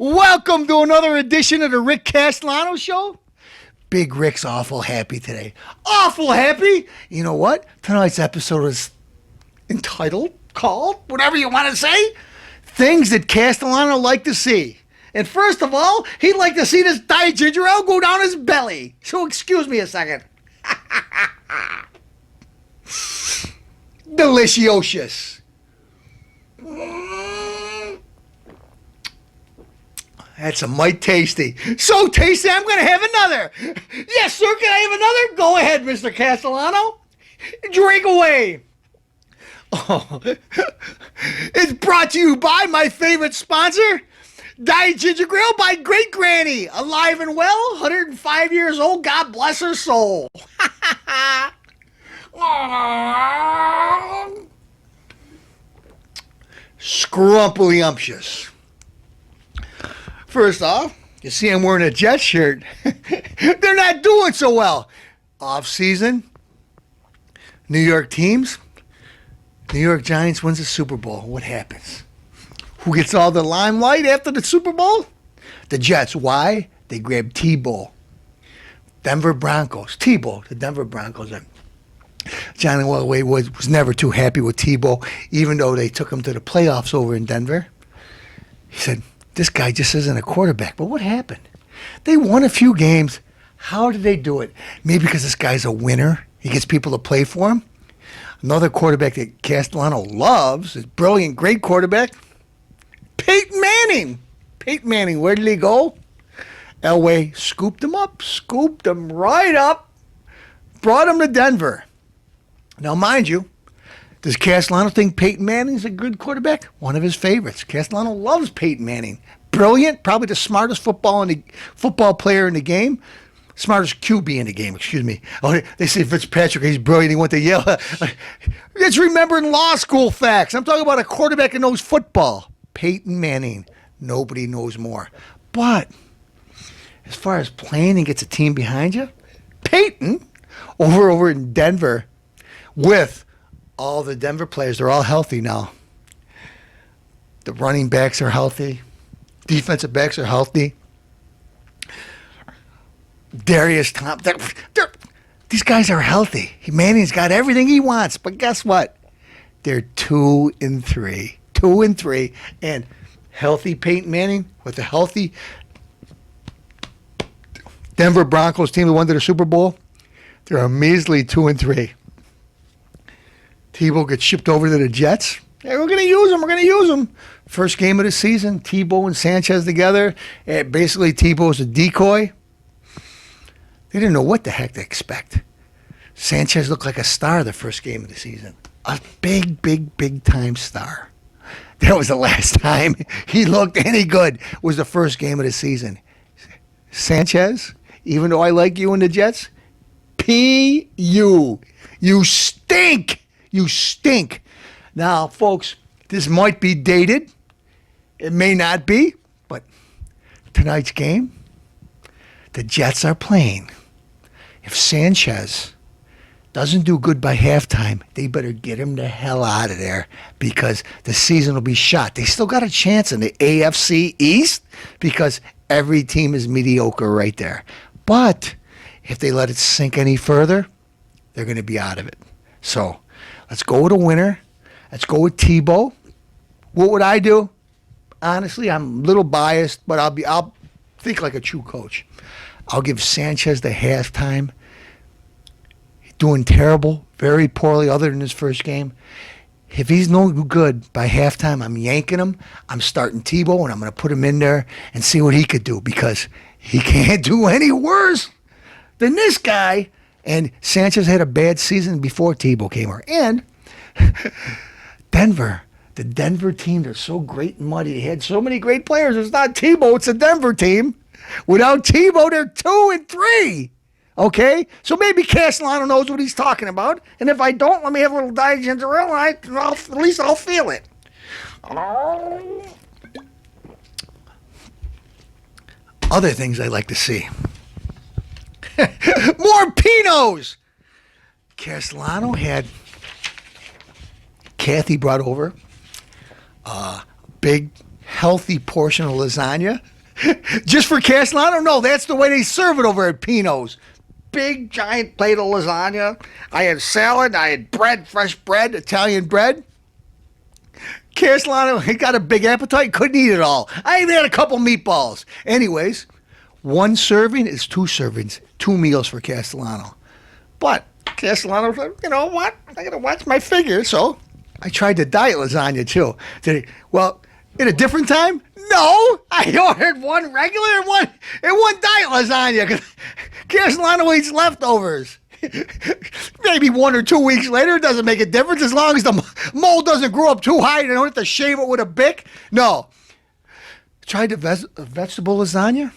Welcome to another edition of the Rick Castellano Show. Big Rick's awful happy today. Awful happy? You know what? Tonight's episode is called, whatever you want to say, things that Castellano like to see. And first of all, he'd like to see this diet ginger ale go down his belly. So excuse me a second. Delicious. That's a mite tasty. So tasty, I'm going to have another. Yes, sir, can I have another? Go ahead, Mr. Castellano. Drink away. Oh. It's brought to you by my favorite sponsor, Diet Ginger Ale by Great Granny. Alive and well, 105 years old. God bless her soul. Scrumptious. First off, you see I'm wearing a Jets shirt. They're not doing so well. Off season, New York teams. New York Giants wins the Super Bowl. What happens? Who gets all the limelight after the Super Bowl? The Jets. Why? They grabbed Tebow. Denver Broncos. Tebow, the Denver Broncos. Johnny Wellaway was never too happy with Tebow, even though they took him to the playoffs over in Denver. He said, this guy just isn't a quarterback. But what happened? They won a few games. How did they do it? Maybe because this guy's a winner. He gets people to play for him. Another quarterback that Castellano loves is brilliant, great quarterback, Peyton Manning. Peyton Manning, where did he go? Elway scooped him up, scooped him right up, brought him to Denver. Now, mind you, does Castellano think Peyton Manning's a good quarterback? One of his favorites. Castellano loves Peyton Manning. Brilliant, probably the smartest football player in the game. Smartest QB in the game, excuse me. Oh, they say Fitzpatrick, he's brilliant, he went to Yale. Just remembering law school facts. I'm talking about a quarterback that knows football. Peyton Manning, nobody knows more. But as far as playing and gets a team behind you, Peyton, over in Denver, with all the Denver players, they're all healthy now. The running backs are healthy. Defensive backs are healthy. Darius Thompson. These guys are healthy. Manning's got everything he wants. But guess what? They're 2-3. 2-3. And healthy Peyton Manning with a healthy Denver Broncos team that won to the Super Bowl, they're a measly 2-3. Tebow gets shipped over to the Jets. Hey, we're going to use him. First game of the season, Tebow and Sanchez together. Basically, Tebow's a decoy. They didn't know what the heck to expect. Sanchez looked like a star the first game of the season. A big time star. That was the last time he looked any good, was the first game of the season. Sanchez, even though I like you and the Jets, P.U. You stink. You stink. Now, folks, this might be dated. It may not be, but tonight's game, the Jets are playing. If Sanchez doesn't do good by halftime, they better get him the hell out of there because the season will be shot. They still got a chance in the AFC East because every team is mediocre right there. But if they let it sink any further, they're going to be out of it. So let's go with a winner. Let's go with Tebow. What would I do? Honestly, I'm a little biased, but I'll think like a true coach. I'll give Sanchez the halftime. He's doing terrible, very poorly other than his first game. If he's no good by halftime, I'm yanking him. I'm starting Tebow, and I'm going to put him in there and see what he could do because he can't do any worse than this guy. And Sanchez had a bad season before Tebow came here. And Denver, the Denver team, they're so great and muddy. They had so many great players. It's not Tebow, it's a Denver team. Without Tebow, they're 2-3. Okay? So maybe Castellano knows what he's talking about. And if I don't, let me have a little Diet Ginger Ale, and at least I'll feel it. Other things I like to see. More Pinots! Castellano had Kathy brought over a big, healthy portion of lasagna. Just for Castellano? No, that's the way they serve it over at Pino's. Big, giant plate of lasagna. I had salad. I had bread, fresh bread, Italian bread. Castellano, he got a big appetite. Couldn't eat it all. I even had a couple meatballs. Anyways, one serving is two servings. 2 meals for Castellano. But Castellano said, you know what? I got to watch my figure. So I tried the diet lasagna too. Well, at a different time? No, I ordered one regular and one diet lasagna because Castellano eats leftovers. Maybe 1 or 2 weeks later, it doesn't make a difference as long as the mold doesn't grow up too high and I don't have to shave it with a Bic. No. Tried the vegetable lasagna.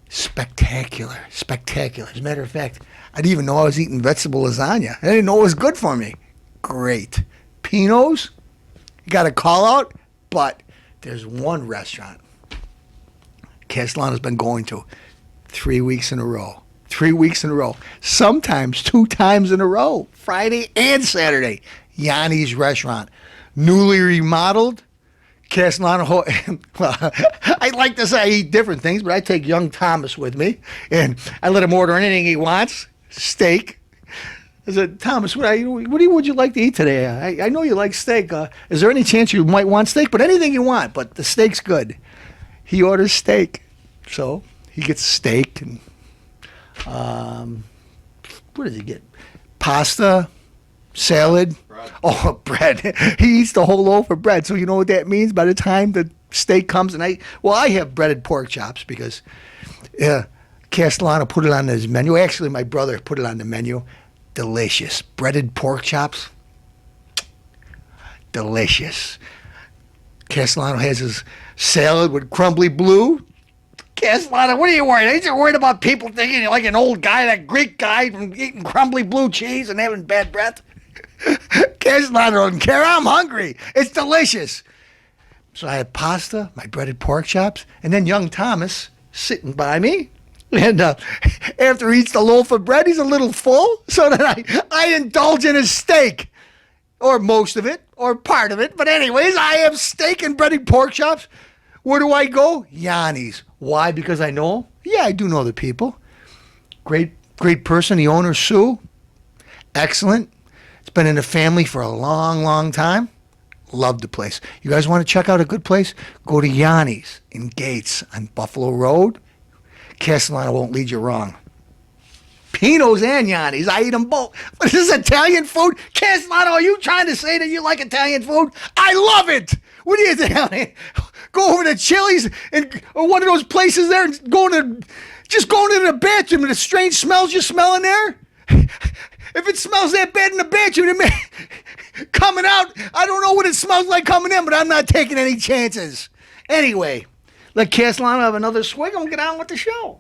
Spectacular. Spectacular. As a matter of fact, I didn't even know I was eating vegetable lasagna. I didn't know it was good for me. Great. Pino's, you got to call out, but there's one restaurant Castellano's been going to 3 weeks in a row. 3 weeks in a row. Sometimes 2 times in a row. Friday and Saturday. Yanni's restaurant. Newly remodeled. Castellano. Well, I like to say I eat different things, but I take young Thomas with me, and I let him order anything he wants. Steak. I said, Thomas, what would you like to eat today? I know you like steak. Is there any chance you might want steak? But anything you want, but the steak's good. He orders steak. So he gets steak and what does he get? Pasta, salad. Bread. Oh, bread. He eats the whole loaf of bread. So you know what that means by the time the steak comes? And I have breaded pork chops because Castellano put it on his menu. Actually, my brother put it on the menu. Delicious. Breaded pork chops. Delicious. Castellano has his salad with crumbly blue. Castellano, what are you worried? Ain't you worried about people thinking you're like an old guy, that Greek guy from eating crumbly blue cheese and having bad breath? Castellano doesn't care. I'm hungry. It's delicious. So I had pasta, my breaded pork chops, and then young Thomas sitting by me. And after he eats the loaf of bread, he's a little full. So then I indulge in his steak. Or most of it, or part of it. But anyways, I have steak and breaded pork chops. Where do I go? Yanni's. Why? Because I know him? Yeah, I do know the people. Great person. The owner, Sue. Excellent. It's been in the family for a long, long time. Love the place. You guys want to check out a good place? Go to Yanni's in Gates on Buffalo Road. Castellano won't lead you wrong. Pino's and Yanni's. I eat them both. But this is Italian food? Castellano, are you trying to say that you like Italian food? I love it. What do you think? Go over to Chili's or one of those places there and just going into the bathroom and the strange smells you smell in there? If it smells that bad in the bathroom, coming out, I don't know what it smells like coming in, but I'm not taking any chances. Anyway, let Castellano have another swig and we'll get on with the show.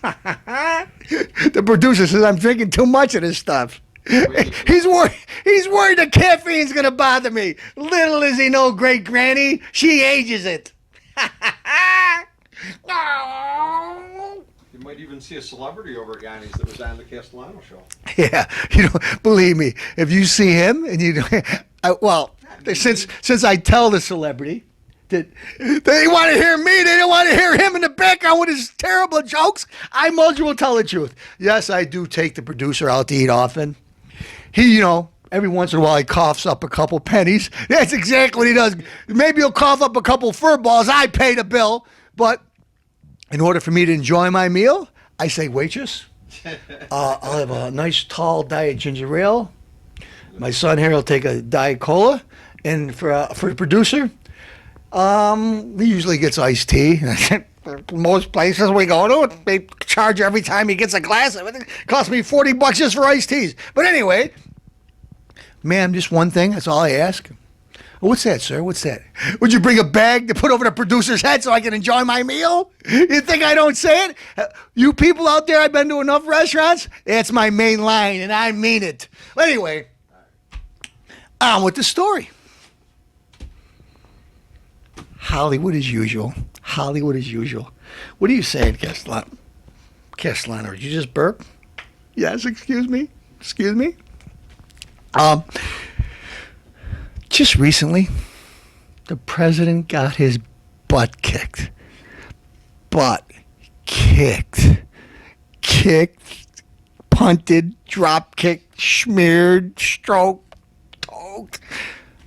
The producer says I'm drinking too much of this stuff. He's worried the caffeine's gonna bother me. Little does he know, great granny, she ages it. You might even see a celebrity over at Yanni's that was on the Castellano show. Yeah, believe me, if you see him and since I tell the celebrity that they want to hear me, they don't want to hear him in the background with his terrible jokes, I most will tell the truth. Yes, I do take the producer out to eat often. He, every once in a while he coughs up a couple pennies. That's exactly what he does. Maybe he'll cough up a couple fur balls. I pay the bill. But in order for me to enjoy my meal, I say, waitress, I'll have a nice tall diet ginger ale. My son here will take a Diet Cola. And for the producer, he usually gets iced tea. Most places we go to, they charge every time he gets a glass of it. It costs me $40 just for iced teas. But anyway, ma'am, just one thing. That's all I ask. What's that, sir? What's that? Would you bring a bag to put over the producer's head so I can enjoy my meal? You think I don't say it? You people out there, I've been to enough restaurants. That's my main line, and I mean it. Anyway, on with the story. Hollywood as usual. Hollywood as usual. What are you saying, Castellano? Castellano, did you just burp? Yes, excuse me. Excuse me. Just recently, the president got his butt kicked butt kicked, punted, drop kicked, smeared, stroked, toked,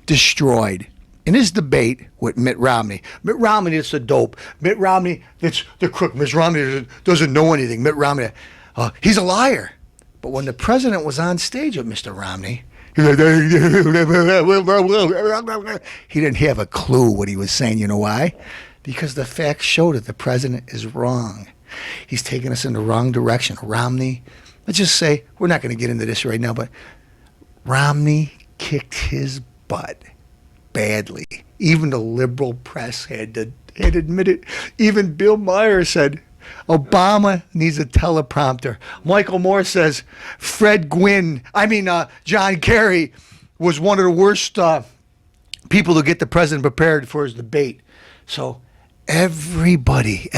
destroyed. In his debate with Mitt Romney is the dope. Mitt Romney, that's the crook. Mitt Romney doesn't know anything. Mitt Romney, he's a liar. But when the president was on stage with Mr. Romney, he didn't have a clue what he was saying. You know why? Because the facts show that the president is wrong. He's taking us in the wrong direction. Romney, let's just say, we're not going to get into this right now, but Romney kicked his butt badly. Even the liberal press had admitted. Even Bill Maher said Obama needs a teleprompter. Michael Moore says John Kerry was one of the worst people to get the president prepared for his debate. So everybody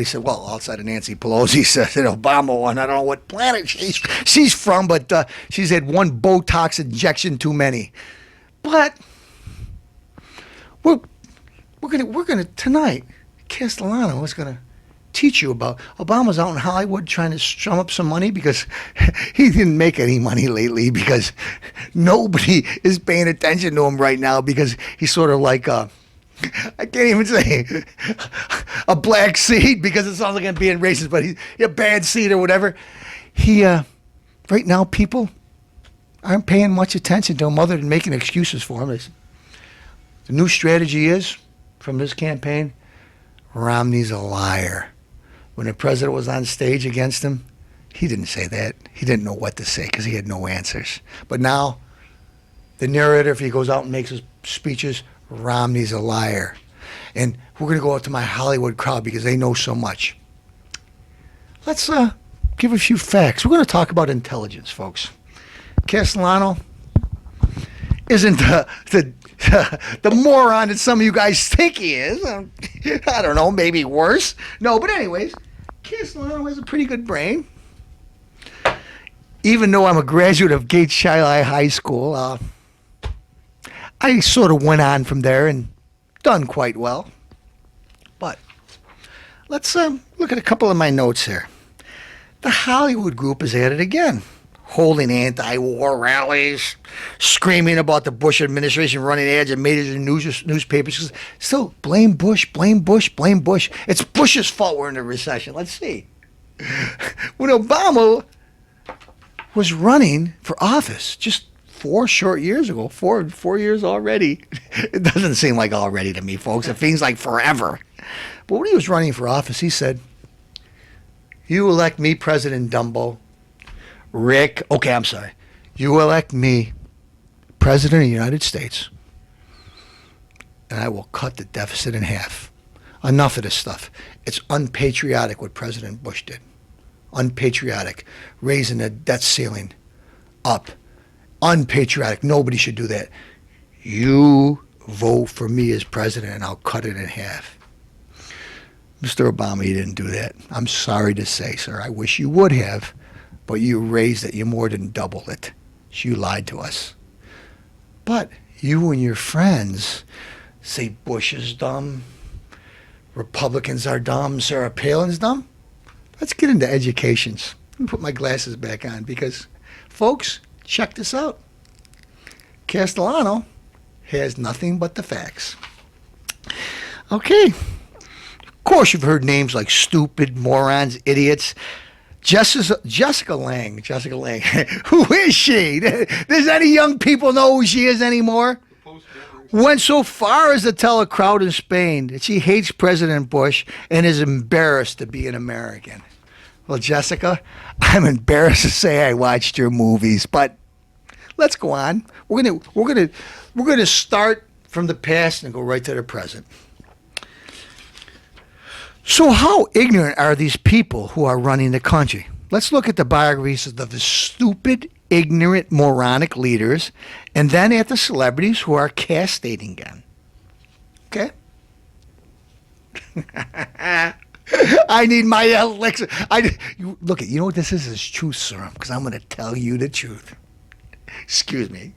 said, well, outside of Nancy Pelosi said that Obama won. I don't know what planet she's from, but she's had one Botox injection too many. But we're gonna tonight. Castellano is gonna teach you about Obama's out in Hollywood trying to strum up some money because he didn't make any money lately because nobody is paying attention to him right now because he's sort of like I can't even say a black seed because it sounds like I'm being racist, but he's a bad seed or whatever. He right now people aren't paying much attention to him other than making excuses for him. The new strategy is, from this campaign, Romney's a liar. When the president was on stage against him, he didn't say that. He didn't know what to say because he had no answers. But now, the narrator, if he goes out and makes his speeches, Romney's a liar. And we're going to go out to my Hollywood crowd because they know so much. Let's give a few facts. We're going to talk about intelligence, folks. Castellano isn't the moron that some of you guys think he is. I don't know, maybe worse. No, but anyways, Castellano has a pretty good brain. Even though I'm a graduate of Gates Shiloh High School, I sort of went on from there and done quite well. But let's look at a couple of my notes here. The Hollywood group is at it again, holding anti-war rallies, screaming about the Bush administration, running ads in major newspapers. Still, blame Bush, blame Bush, blame Bush. It's Bush's fault we're in a recession. Let's see. When Obama was running for office just 4 short years ago, four years already. It doesn't seem like already to me, folks. It feels like forever. But when he was running for office, he said, "You elect me President Dumbo. Rick, okay, I'm sorry. You elect me President of the United States, and I will cut the deficit in half." Enough of this stuff. It's unpatriotic what President Bush did. Unpatriotic. Raising the debt ceiling up. Unpatriotic. Nobody should do that. You vote for me as president and I'll cut it in half. Mr. Obama, you didn't do that. I'm sorry to say, sir. I wish you would have. But you raised it. You more than doubled it. So you lied to us. But you and your friends say Bush is dumb. Republicans are dumb. Sarah Palin's dumb. Let's get into educations. Let me put my glasses back on because, folks, check this out. Castellano has nothing but the facts. Okay. Of course, you've heard names like stupid, morons, idiots. Jessica Lange. Who is she? Does any young people know who she is anymore? Went so far as to tell a crowd in Spain that she hates President Bush and is embarrassed to be an American. Well, Jessica, I'm embarrassed to say I watched your movies, but let's go on. We're gonna start from the past and go right to the present. So how ignorant are these people who are running the country? Let's look at the biographies of the stupid, ignorant, moronic leaders, and then at the celebrities who are castrating them. Okay? I need my elixir. Look, you know what this is? It's truth serum, because I'm going to tell you the truth. Excuse me.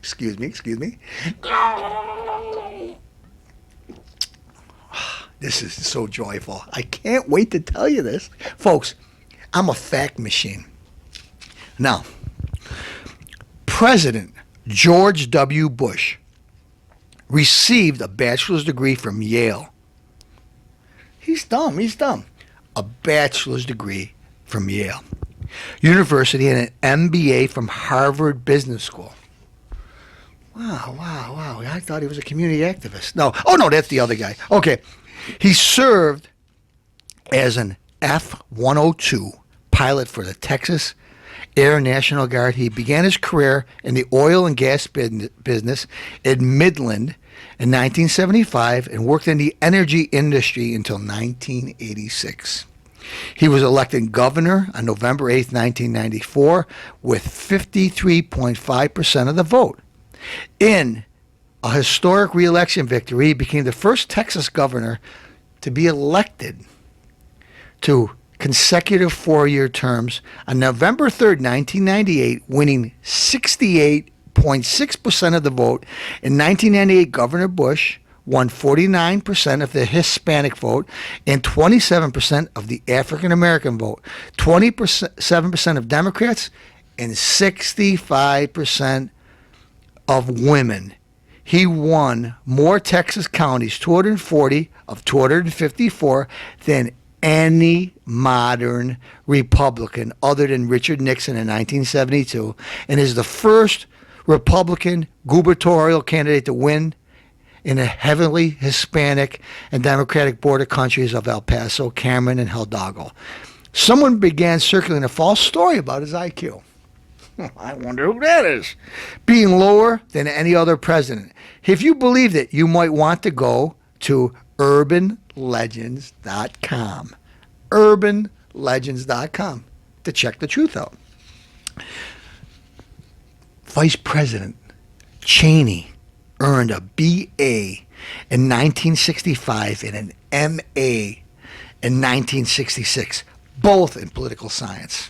This is so joyful. I can't wait to tell you this. Folks, I'm a fact machine. Now, President George W. Bush received a bachelor's degree from Yale. He's dumb. A bachelor's degree from Yale University and an MBA from Harvard Business School. Wow. I thought he was a community activist. No. Oh, no, that's the other guy. Okay. He served as an F-102 pilot for the Texas Air National Guard. He began his career in the oil and gas business in Midland in 1975 and worked in the energy industry until 1986. He was elected governor on November 8, 1994, with 53.5% of the vote. In a historic re-election victory, he became the first Texas governor to be elected to consecutive four-year terms on November 3rd, 1998, winning 68.6% of the vote. In 1998, Governor Bush won 49% of the Hispanic vote and 27% of the African American vote, 27% of Democrats, and 65% of women. He won more Texas counties, 240 of 254, than any modern Republican other than Richard Nixon in 1972, and is the first Republican gubernatorial candidate to win in the heavily Hispanic and Democratic border countries of El Paso, Cameron, and Hidalgo. Someone began circulating a false story about his IQ. I wonder who that is. Being lower than any other president. If you believe it, you might want to go to urbanlegends.com. urbanlegends.com to check the truth out. Vice President Cheney earned a BA in 1965 and an MA in 1966, both in political science.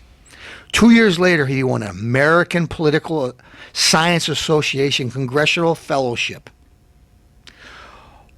2 years later, he won an American Political Science Association Congressional Fellowship.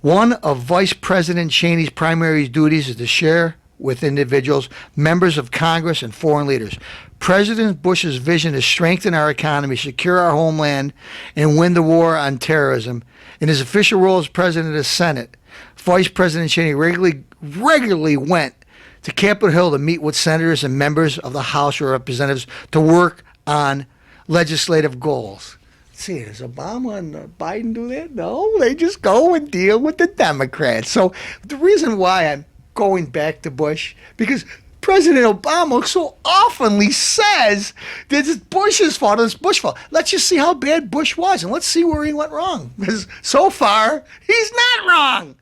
One of Vice President Cheney's primary duties is to share with individuals, members of Congress, and foreign leaders President Bush's vision to strengthen our economy, secure our homeland, and win the war on terrorism. In his official role as President of the Senate, Vice President Cheney regularly went to Capitol Hill to meet with senators and members of the House of Representatives to work on legislative goals. Let's see, does Obama and Biden do that? No, they just go and deal with the Democrats. So the reason why I'm going back to Bush, because President Obama so oftenly says that it's Bush's fault, it's Bush's fault. Let's just see how bad Bush was, and let's see where he went wrong. Because so far, he's not wrong.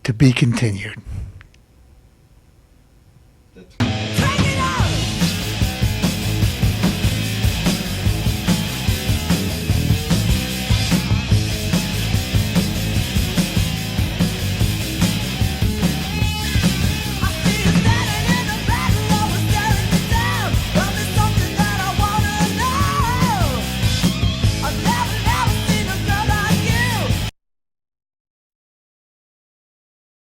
To be continued. That's